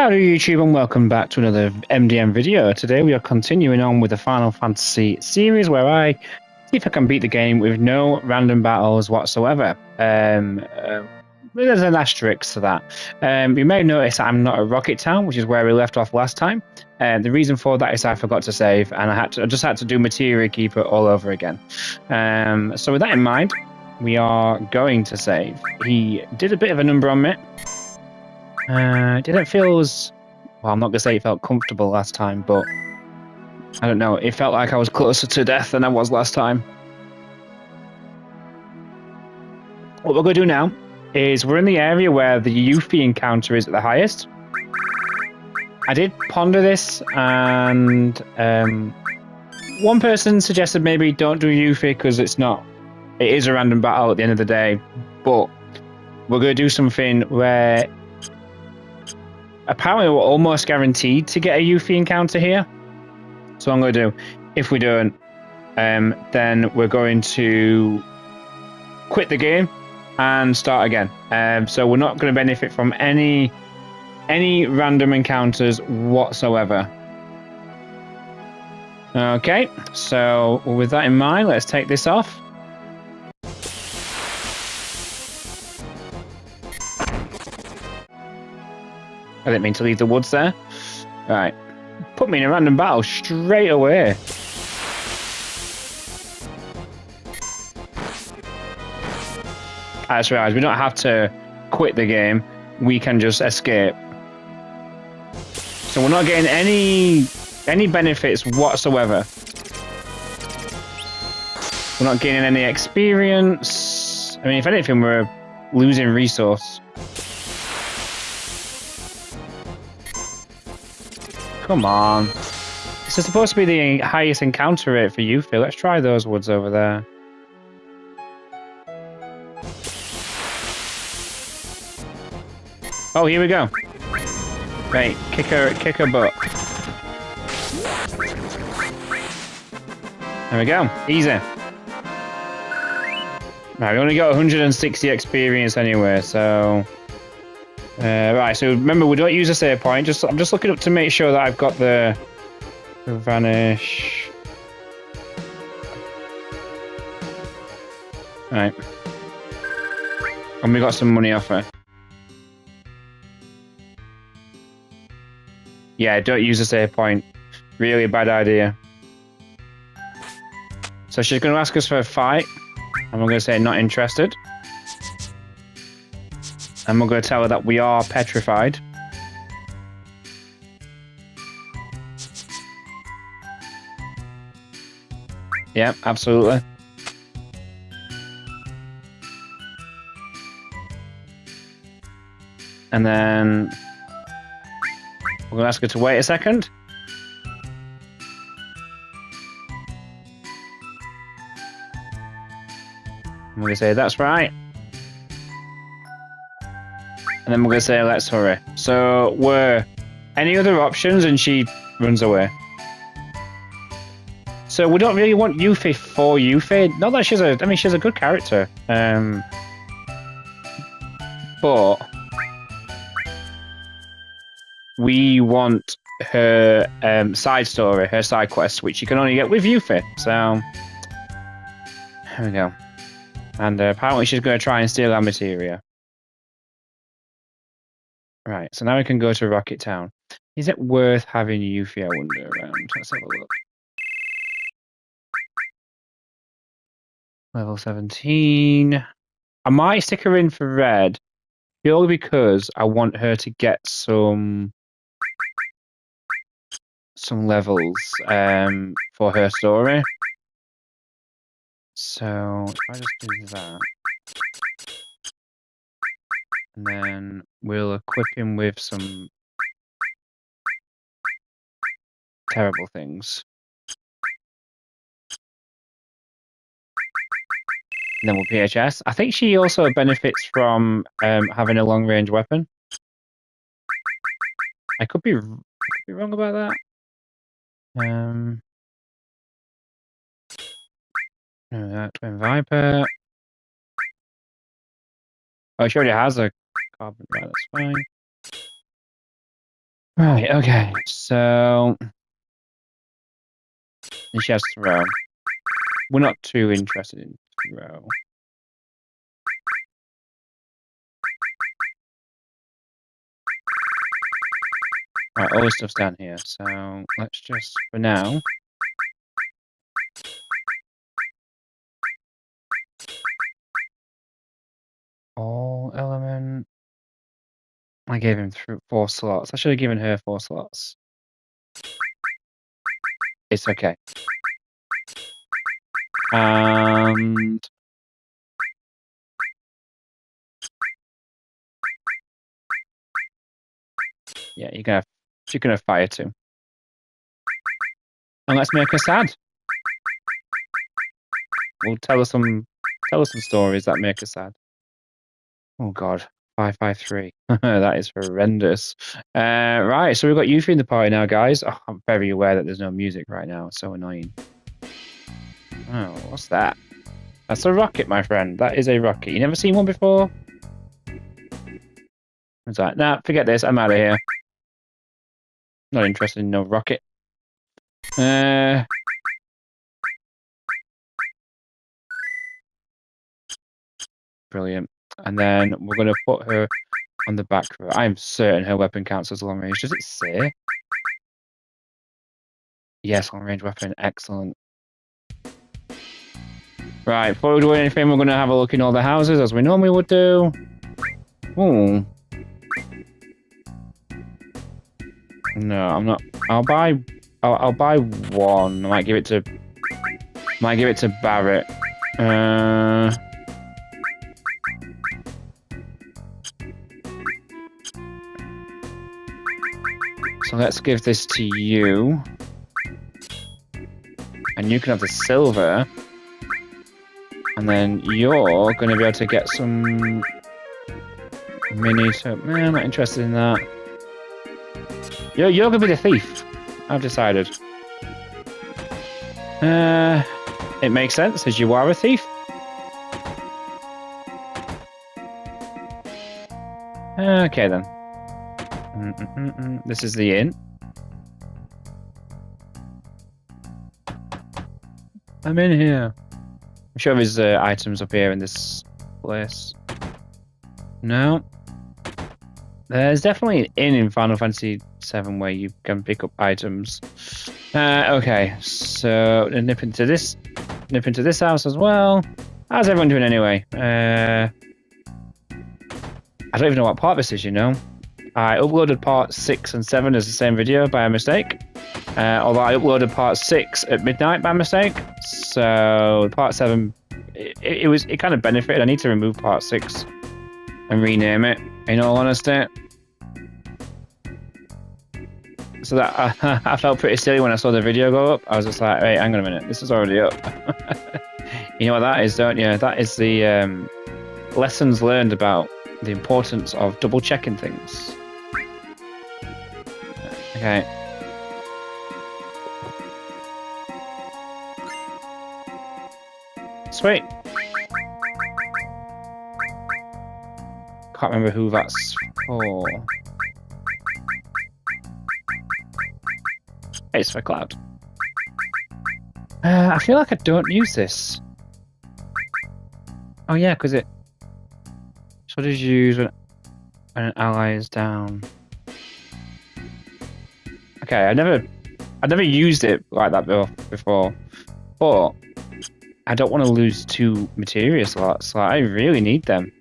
Hello YouTube and welcome back to another MDM video. Today we are continuing on with the Final Fantasy series where I see if I can beat the game with no random battles whatsoever. There's an asterisk to that. You may notice that I'm not at Rocket Town, which is where we left off last time. The reason for that is I forgot to save and I just had to do Materia Keeper all over again. So with that in mind, we are going to save. He did a bit of a number on me. It didn't feel as... Well, I'm not going to say it felt comfortable last time, but... I don't know, it felt like I was closer to death than I was last time. What we're going to do now is we're in the area where the Yuffie encounter is at the highest. I did ponder this, and one person suggested maybe don't do Yuffie because it is a random battle at the end of the day, but we're going to do something where apparently we're almost guaranteed to get a Yuffie encounter here. So I'm going to do, if we don't, then we're going to quit the game and start again. So we're not going to benefit from any random encounters whatsoever. Okay, so with that in mind, let's take this off. I didn't mean to leave the woods there. Right. Put me in a random battle straight away. I just realised we don't have to quit the game. We can just escape. So we're not getting any benefits whatsoever. We're not gaining any experience. I mean, if anything, we're losing resource. Come on. This is supposed to be the highest encounter rate for Yuffie. Let's try those woods over there. Oh, here we go. Right, kick her butt. There we go. Easy. Right, we only got 160 experience anyway, so... right, so remember, we don't use a save point. I'm just looking up to make sure that I've got the vanish. Right. And we got some money off her. Yeah, don't use a save point. Really bad idea. So she's going to ask us for a fight. And we're going to say not interested. And we're going to tell her that we are petrified. Yeah, absolutely. And then we're going to ask her to wait a second. And we're going to say, that's right. And then we're going to say, let's hurry. So we're any other options, and she runs away. So we don't really want Yuffie for Yuffie. Not that she's she's a good character. But we want her side story, her side quest, which you can only get with Yuffie. So here we go. And apparently she's going to try and steal our materia. Right, so now we can go to Rocket Town. Is it worth having Yuffie, I wonder, around? Let's have a look. Level 17. I might stick her in for red, purely because I want her to get some levels for her story. So if I just do that. And then we'll equip him with some terrible things. And then we'll PHS. I think she also benefits from having a long-range weapon. I could be wrong about that. Twin Viper. Oh, she already has a carbon. Right, that's fine. Right, okay, so... And she has throw. We're not too interested in throw. Right, all this stuff's down here, so let's just, for now... All element... I gave him 4 slots. I should have given her 4 slots. It's okay. And... Yeah, she's gonna fire too. And let's make her sad. We'll tell her some stories that make her sad. Oh god. 553. That is horrendous. Right, so we've got Yuffie in the party now, guys. Oh, I'm very aware that there's no music right now. It's so annoying. Oh, what's that? That's a rocket, my friend. That is a rocket. You never seen one before? It's like, nah, forget this. I'm out of here. Not interested in no rocket. Brilliant. And then we're going to put her on the back row. I'm certain her weapon counts as long range. Does it say? Yes, long range weapon. Excellent. Right, before we do anything, we're going to have a look in all the houses as we normally would do. Ooh. No, I'm not. I'll buy one. I might give it to Barrett. So let's give this to you. And you can have the silver. And then you're going to be able to get some mini. So, man, I'm not interested in that. You're going to be the thief. I've decided. It makes sense as you are a thief. Okay then. This is the inn. I'm in here. I'm sure there's items up here in this place. No. There's definitely an inn in Final Fantasy VII where you can pick up items. Okay, so nip into this house as well. How's everyone doing anyway? I don't even know what part this is, you know. I uploaded part 6 and 7 as the same video by a mistake. Although I uploaded part 6 at midnight by mistake. So part 7, it kind of benefited. I need to remove part 6 and rename it, in all honesty. So that I felt pretty silly when I saw the video go up. I was just like, hey, hang on a minute, this is already up. You know what that is, don't you? That is the lessons learned about the importance of double checking things. Okay. Sweet. Can't remember who that's for. Hey, it's for Cloud. I feel like I don't use this. Oh yeah, because it sort of used when an ally is down. Okay, I never used it like that before, but I don't want to lose 2 materia slots. Like, I really need them.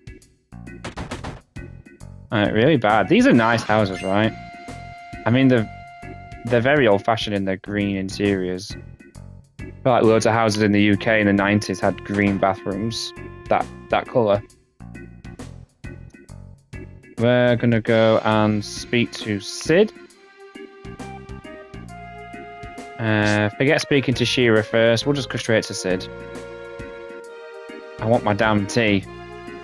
Really bad. These are nice houses, right? I mean, they're very old-fashioned in their green interiors. I feel like loads of houses in the UK in the 90s had green bathrooms. That colour. We're gonna go and speak to Sid. Forget speaking to Shira first. We'll just go straight to Sid. I want my damn tea.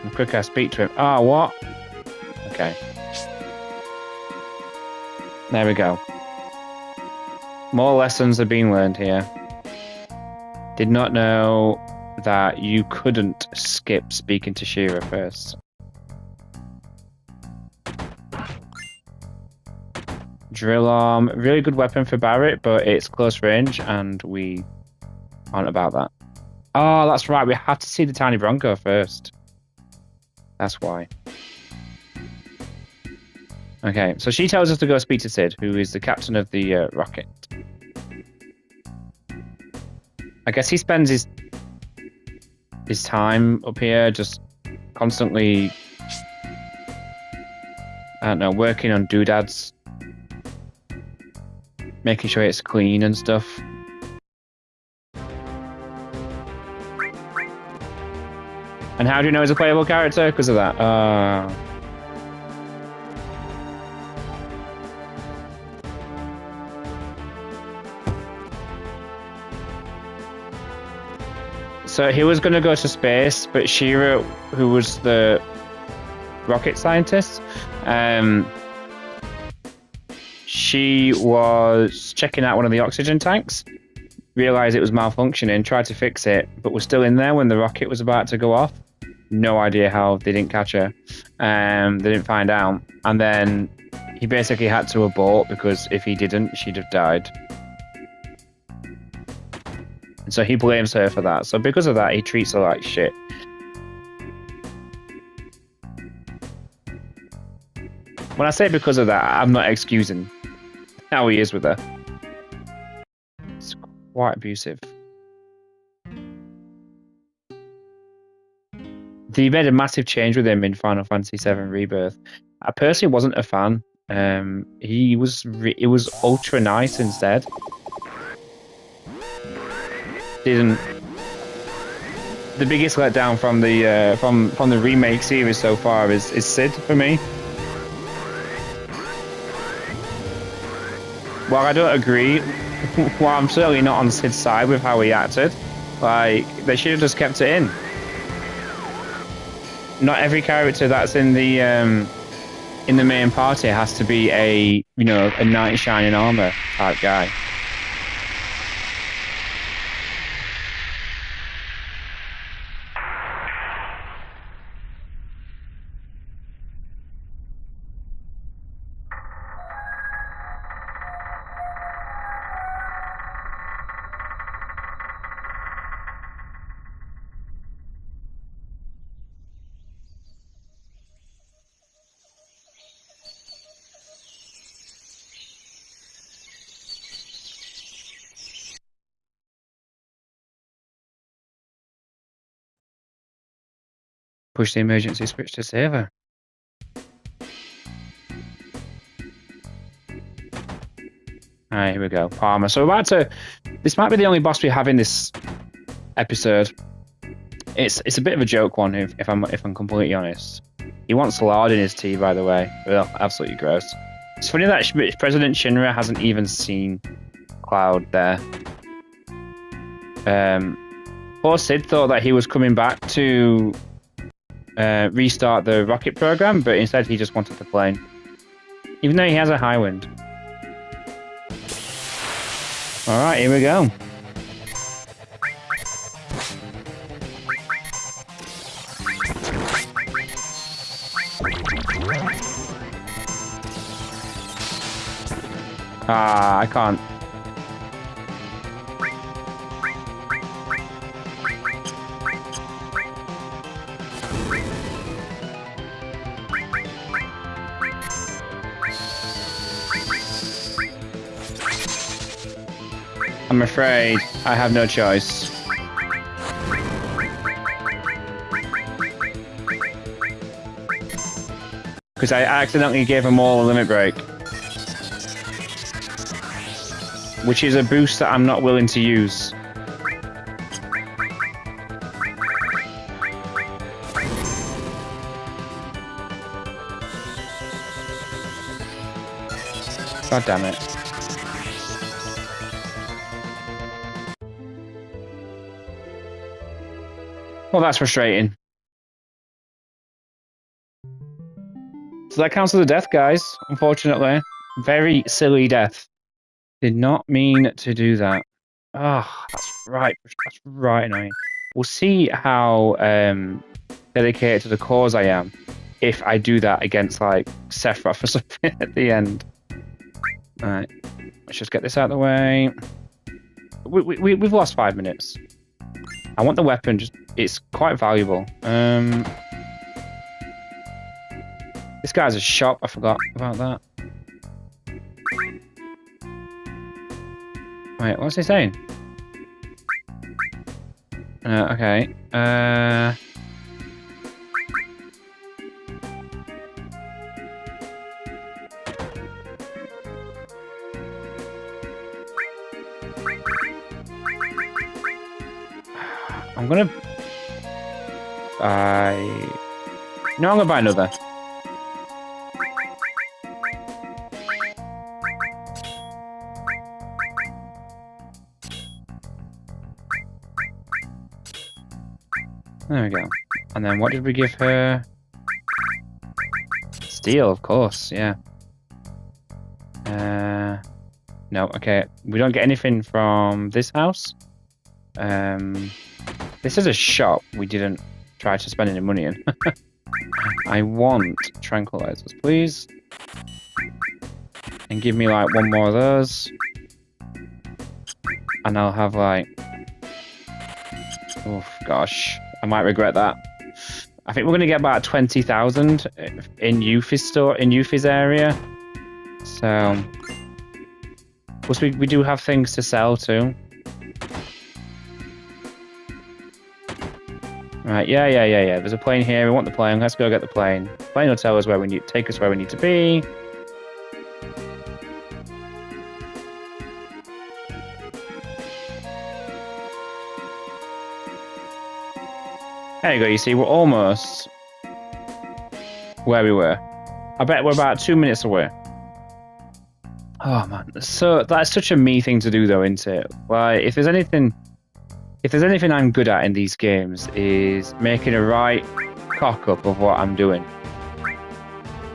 The quicker I speak to him. Ah, what? Okay. There we go. More lessons are being learned here. Did not know that you couldn't skip speaking to Shira first. Drill arm, really good weapon for Barrett, but it's close range, and we aren't about that. Oh, that's right. We have to see the tiny Bronco first. That's why. Okay, so she tells us to go speak to Sid, who is the captain of the rocket. I guess he spends his time up here just constantly, I don't know, working on doodads, making sure it's clean and stuff. And how do you know he's a playable character? Because of that. So he was going to go to space, but Shira, who was the rocket scientist, she was checking out one of the oxygen tanks, realized it was malfunctioning, tried to fix it, but was still in there when the rocket was about to go off. No idea how they didn't catch her. They didn't find out. And then he basically had to abort because if he didn't, she'd have died. And so he blames her for that. So because of that, he treats her like shit. When I say because of that, I'm not excusing how he is with her. It's quite abusive. They made a massive change with him in Final Fantasy VII Rebirth. I personally wasn't a fan. It was ultra nice instead. The biggest letdown from the remake series so far is Sid for me. While I don't agree, well, I'm certainly not on Sid's side with how he acted. Like, they should have just kept it in. Not every character that's in the main party has to be a knight in shining armor type guy. Push the emergency switch to save her. Alright, here we go. Palmer. So this might be the only boss we have in this episode. It's a bit of a joke one if I'm completely honest. He wants lard in his tea, by the way. Ugh, absolutely gross. It's funny that President Shinra hasn't even seen Cloud there. Poor Sid thought that he was coming back to restart the rocket program, but instead he just wanted the plane. Even though he has a high wind. Alright, here we go. I can't. I'm afraid I have no choice. Because I accidentally gave them all a limit break. Which is a boost that I'm not willing to use. God damn it. Well, that's frustrating. So that counts as a death, guys, unfortunately. Very silly death. Did not mean to do that. Ah, that's right annoying. We'll see how dedicated to the cause I am if I do that against like Sephiroth or something at the end. Alright, let's just get this out of the way. We've lost 5 minutes. I want the weapon, it's quite valuable. This guy's a shop, I forgot about that. Wait, what's he saying? Okay. I'm gonna... No, I'm gonna buy another. There we go. And then what did we give her? Steel, of course, yeah. No, okay. We don't get anything from this house. This is a shop we didn't try to spend any money in. I want tranquilizers, please. And give me like one more of those. And I'll have like... Oh, gosh. I might regret that. I think we're going to get about 20,000 in Yuffie's area. So... Plus we do have things to sell too. Right, yeah. There's a plane here. We want the plane. Let's go get the plane. Plane will tell us where we need, take us where we need to be. There you go. You see, we're almost where we were. I bet we're about 2 minutes away. Oh man, so that's such a me thing to do, though, isn't it? Like, if there's anything I'm good at in these games, is making a right cock up of what I'm doing.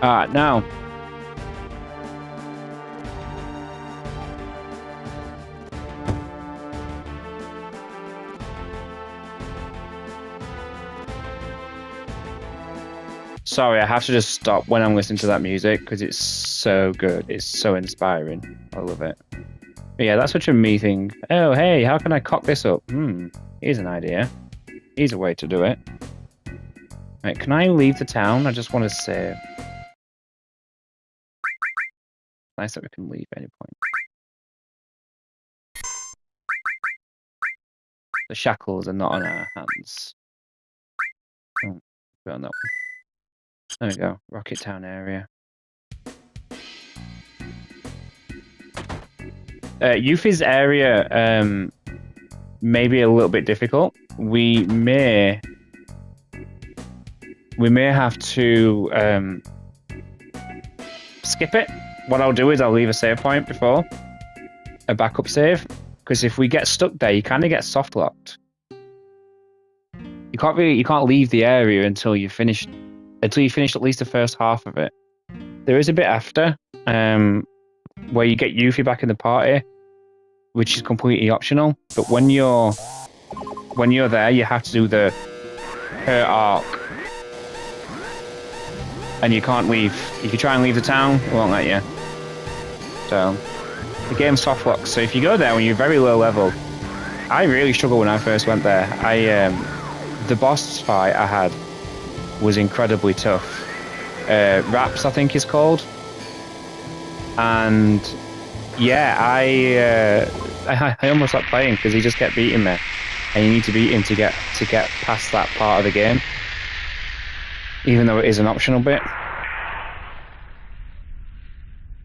Now. Sorry, I have to just stop when I'm listening to that music because it's so good. It's so inspiring. I love it. But yeah, that's such a me thing. Oh, hey, how can I cock this up? Here's an idea. Here's a way to do it. Right, can I leave the town? I just want to save. Nice that we can leave at any point. The shackles are not on our hands. Oh, put on that one. There we go. Rocket Town area. Yuffie's area may be a little bit difficult. We may have to skip it. What I'll do is I'll leave a save point before a backup save, because if we get stuck there, you kind of get soft locked. You can't leave the area until you finish at least the first half of it. There is a bit after where you get Yuffie back in the party, which is completely optional. But when you're there, you have to do her arc, and you can't leave. If you try and leave the town, it won't let you. So the game's soft locks. So if you go there when you're very low level, I really struggled when I first went there. The boss fight I had was incredibly tough. Raps, I think, is called. And yeah, I almost stopped playing because he just kept beating me, and you need to beat him to get past that part of the game, even though it is an optional bit.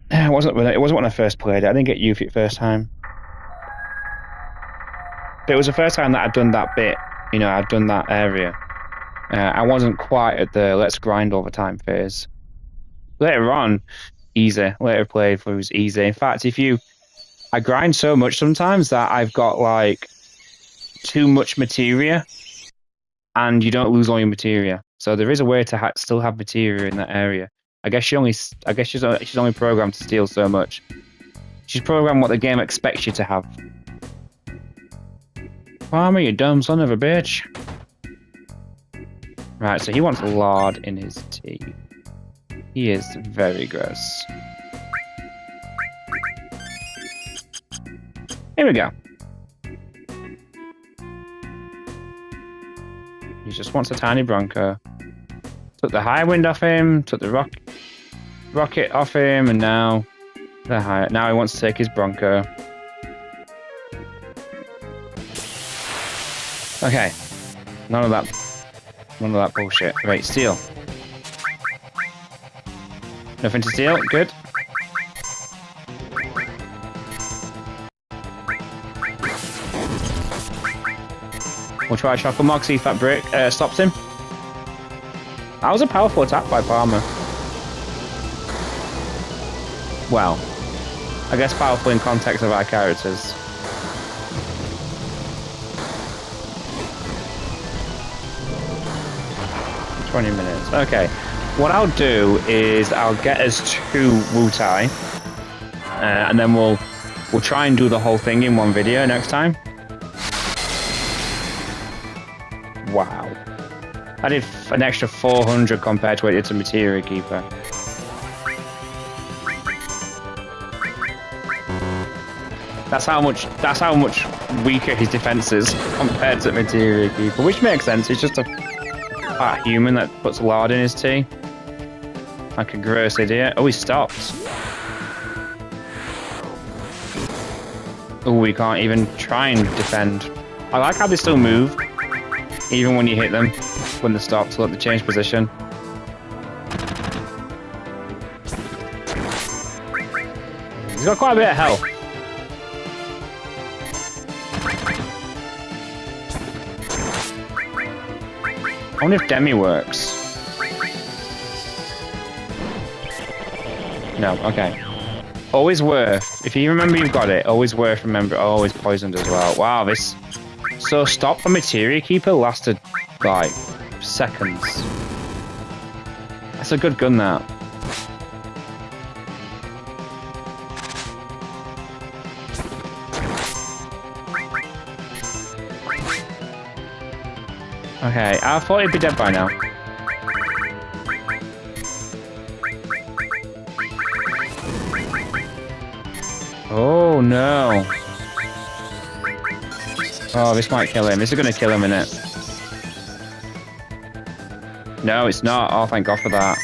It wasn't when I first played it. I didn't get Yuffie first time, but it was the first time that I'd done that bit. You know, I'd done that area. I wasn't quite at the let's grind all the time phase. Later on, easy. Later playthroughs, easy. In fact, I grind so much sometimes that I've got like too much materia, and you don't lose all your materia. So there is a way to still have materia in that area. I guess she's only programmed to steal so much. She's programmed what the game expects you to have. Farmer, you dumb son of a bitch. Right, so he wants lard in his tea. He is very gross. Here we go. He just wants a tiny Bronco. Took the high wind off him, took the rocket off him, and now now he wants to take his Bronco. Okay. None of that bullshit. Right, steal. Nothing to steal, good. We'll try Shock and Mock, see if that brick stops him. That was a powerful attack by Palmer. Well, I guess powerful in context of our characters. $20. Okay. What I'll do is I'll get us to Wu-Tai, and then we'll try and do the whole thing in one video next time. Wow. I did an extra 400 compared to what it did to Materia Keeper. That's how much weaker his defense is compared to Materia Keeper, which makes sense. He's just a human that puts lard in his tea. Like a gross idiot. Oh, he stopped. Oh, we can't even try and defend. I like how they still move, even when you hit them, when they stop to let them change position. He's got quite a bit of health. I wonder if Demi works. No, okay. Always worth. If you remember you've got it, always worth remember. Oh, he's poisoned as well. Wow, this... So stop for Materia Keeper lasted, like, seconds. That's a good gun, that. Okay, I thought he'd be dead by now. Oh no. Oh, this might kill him. This is gonna kill him, innit? No, it's not. Oh, thank God for that.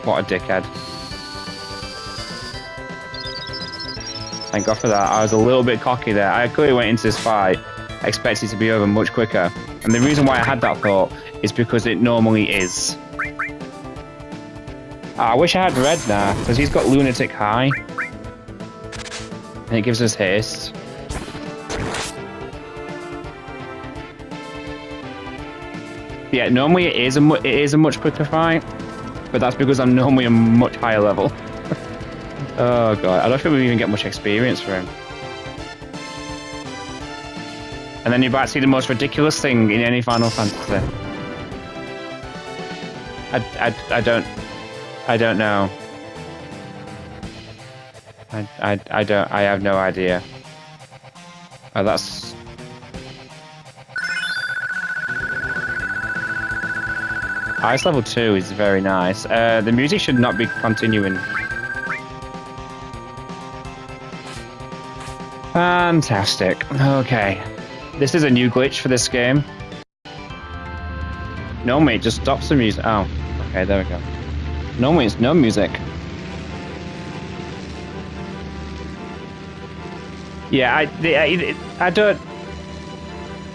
What a dickhead. Thank God for that. I was a little bit cocky there. I clearly went into this fight expecting it to be over much quicker. And the reason why I had that thought is because it normally is. I wish I had red now, because he's got Lunatic High. And it gives us haste. Yeah, normally it is a much quicker fight, but that's because I'm normally a much higher level. Oh god, I don't think we even get much experience for him. And then you're about to see the most ridiculous thing in any Final Fantasy. I don't know. I have no idea. Oh, that's... Ice level 2 is very nice. The music should not be continuing. Fantastic. Okay. This is a new glitch for this game. Normally it just stops the music. Oh, okay, there we go. Normally it's no music. Yeah, I don't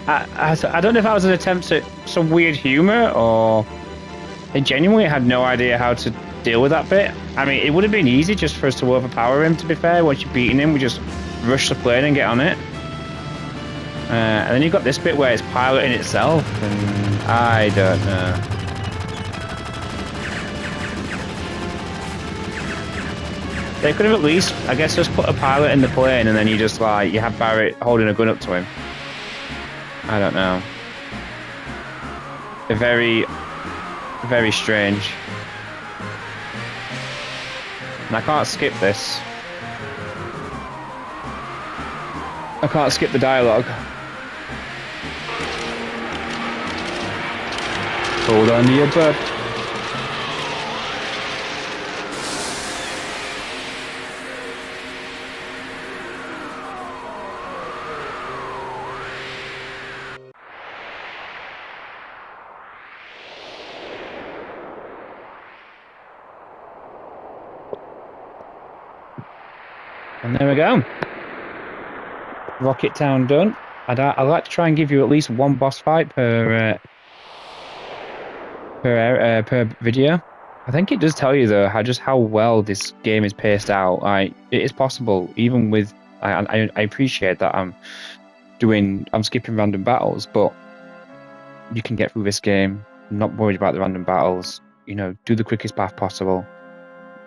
know if that was an attempt at some weird humor or I genuinely had no idea how to deal with that bit. I mean, it would have been easy just for us to overpower him, to be fair. Once you're beating him, we just rush the plane and get on it. And then you've got this bit where it's piloting itself, and I don't know. They could have at least, I guess, just put a pilot in the plane, and then you just like, you have Barrett holding a gun up to him. I don't know. They're very, very strange. And I can't skip this. I can't skip the dialogue. Hold on to your butt. And there we go. Rocket Town done. I'd like to try and give you at least one boss fight per video. I think it does tell you though how well this game is paced out. It is possible even with. I appreciate that I'm skipping random battles, but you can get through this game. I'm not worried about the random battles. You know, do the quickest path possible.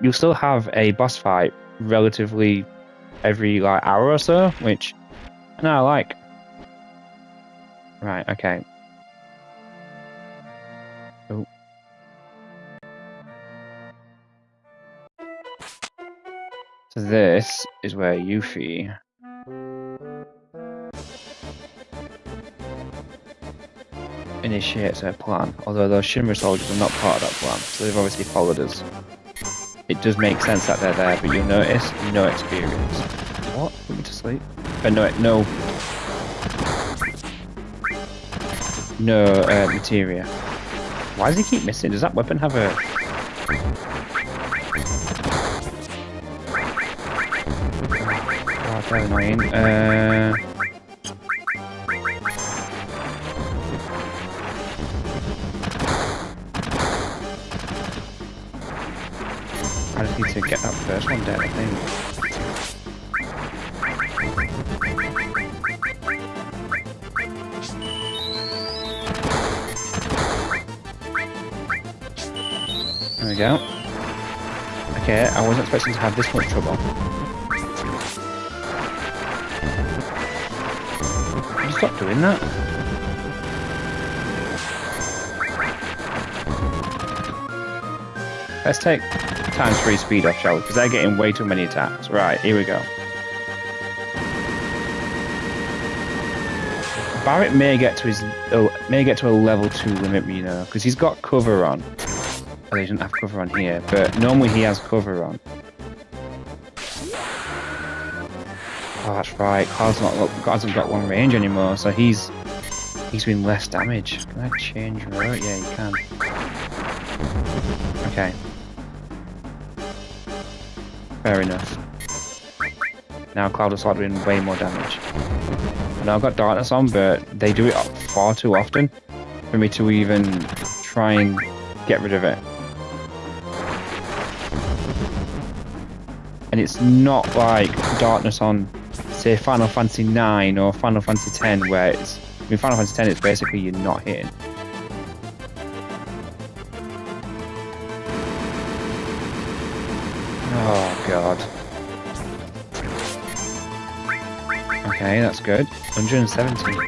You'll still have a boss fight relatively every hour or so, which I like. Right, okay. Oh. So this is where Yuffie initiates her plan, although those Shinra soldiers are not part of that plan, so they've obviously followed us. It does make sense that they're there, but you'll notice no experience. What? Put me to sleep? No materia. Why does he keep missing? Does that weapon have a... Oh, that's annoying. I just need to get that first one dead, I think. There we go. Okay, I wasn't expecting to have this much trouble. Can you stop doing that? Let's take ×3 speed off, shall we? Because they're getting way too many attacks. Right, here we go. Barrett may get to a level 2 limit, you know, because he's got cover on. Oh, he doesn't have cover on here, but normally he has cover on. Oh, that's right. Carl's hasn't got long range anymore, so he's doing less damage. Can I change route? Yeah, you can. Okay. Fair enough. Now Cloud will start doing way more damage. I know I've got Darkness on, but they do it far too often for me to even try and get rid of it. And it's not like Darkness on, say, Final Fantasy IX or Final Fantasy X, where it's... I mean, Final Fantasy X, it's basically you're not hitting. Oh, God. Okay, that's good. 170. Do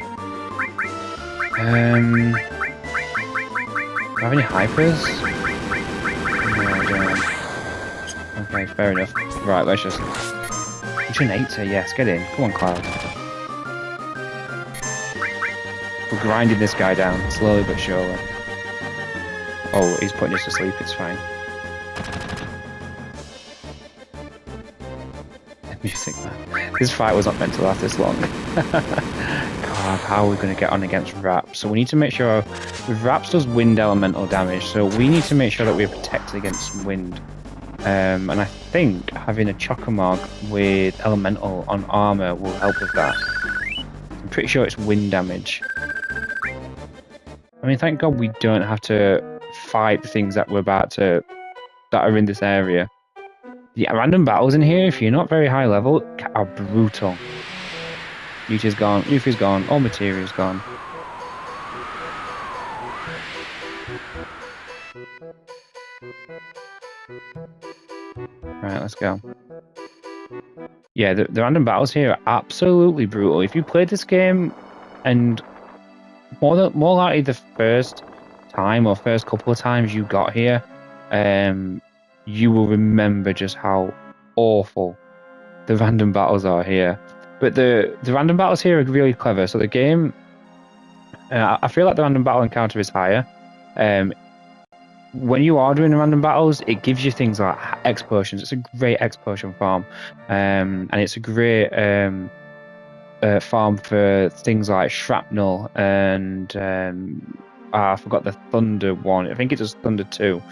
I have any hypers? No, I don't. Okay, fair enough. Right, let's just... 180, yes, get in. Come on, Cloud. We're grinding this guy down, slowly but surely. Oh, he's putting us to sleep, it's fine. Music, man. This fight was not meant to last this long. God, how are we going to get on against Raps? So we need to make sure... Raps does wind elemental damage, so we need to make sure that we're protected against wind. And I think having a Chocomog with elemental on armor will help with that. I'm pretty sure it's wind damage. I mean, thank God we don't have to fight the things that that are in this area. The random battles in here, if you're not very high level, are brutal. Yuffie's gone, Yuffie's gone, all materia's gone. Right, let's go. Yeah, the random battles here are absolutely brutal. If you played this game, and more likely the first time or first couple of times you got here, you will remember just how awful the random battles are here. But the random battles here are really clever. So the game, I feel like the random battle encounter is higher. When you are doing random battles, it gives you things like X potions. It's a great X potion farm, and it's a great farm for things like shrapnel and I forgot the thunder one. I think it was thunder 2.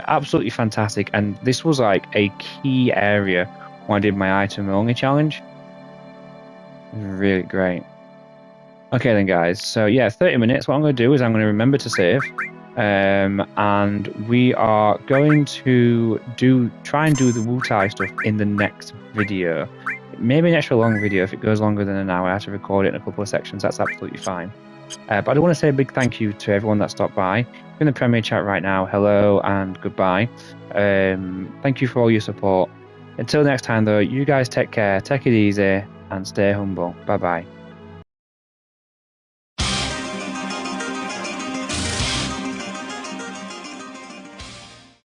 Absolutely fantastic. And this was like a key area when I did my item only challenge. Really great. Okay then, guys. So yeah, 30 minutes. What I'm going to do is I'm going to remember to save. And we are going to try and do the Wutai stuff in the next video. Maybe an extra long video. If it goes longer than an hour, I have to record it in a couple of sections. That's absolutely fine. But I do want to say a big thank you to everyone that stopped by. In the Premier chat right now, hello and goodbye. Thank you for all your support. Until next time, though, you guys take care, take it easy, and stay humble. Bye-bye.